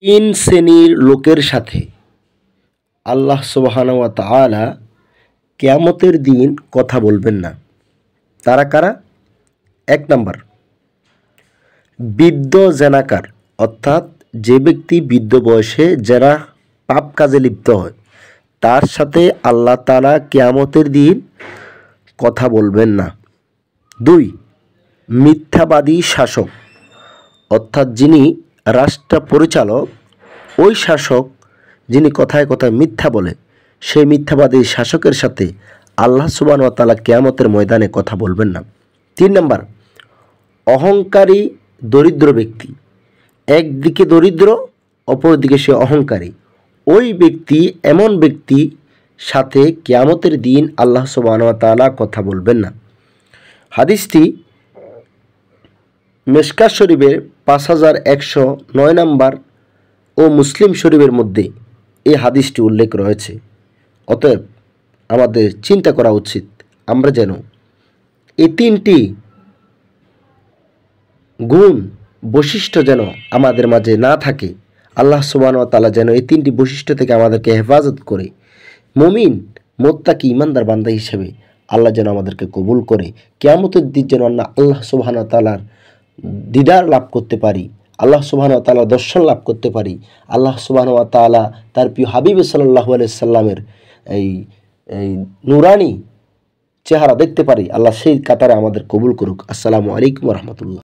তিন শ্রেণীর লোকের সাথে আল্লাহ সুবহানাহু ওয়া তাআলা কিয়ামতের দিন কথা বলবেন না। তারা কারা? ১ নাম্বার, বৃদ্ধ জেনাকার, অর্থাৎ যে ব্যক্তি বৃদ্ধ বয়সে যারা পাপ কাজে লিপ্ত হয় তার সাথে আল্লাহ তাআলা কিয়ামতের দিন কথা বলবেন না। ২, মিথ্যাবাদী শাসক, অর্থাৎ যিনি রাষ্ট্র পরিচালক, ওই শাসক যিনি কথায় কথায় মিথ্যা বলে, সেই মিথ্যাবাদী শাসকের সাথে আল্লাহ সুবহানাহু ওয়া তাআলা কিয়ামতের ময়দানে কথা বলবেন না। ৩ নাম্বার, অহংকারী দরিদ্র ব্যক্তি, একদিকে দরিদ্র অপরদিকে সে অহংকারী, ওই ব্যক্তি এমন ব্যক্তি সাথে কিয়ামতের দিন আল্লাহ সুবহানাহু ওয়া তাআলা কথা বলবেন না। হাদিসটি মিশকাত শরীফের 5109 নাম্বার ও মুসলিম শরীফের মধ্যে এই হাদিসটি উল্লেখ রয়েছে। অতএব আমাদের চিন্তা করা উচিত আমরা যেন এই তিনটি গুণ বৈশিষ্ট্য যেন আমাদের মাঝে না থাকে। আল্লাহ সুবহানাহু ওয়া তাআলা যেন এই তিনটি বৈশিষ্ট্য থেকে আমাদেরকে হেফাজত করে মুমিন মুত্তাকি ইমানদার বান্দা হিসেবে আল্লাহ যেন আমাদেরকে কবুল করে কিয়ামতের দিন যেন আল্লাহ সুবহানাহু ওয়া তাআলার দিদার লাভ করতে পারি, আল্লাহ সুবহানাহু ওয়া তাআলা দর্শন লাভ করতে পারি, আল্লাহ সুবহানাহু ওয়া তাআলা তার প্রিয় হাবিব সাল্লাল্লাহু আলাইহি সাল্লামের এই নূরানি চেহারা দেখতে পারি। আল্লাহ সেই কাতারে আমাদের কবুল করুক। আসসালামু আলাইকুম ওয়া রাহমাতুল্লাহ।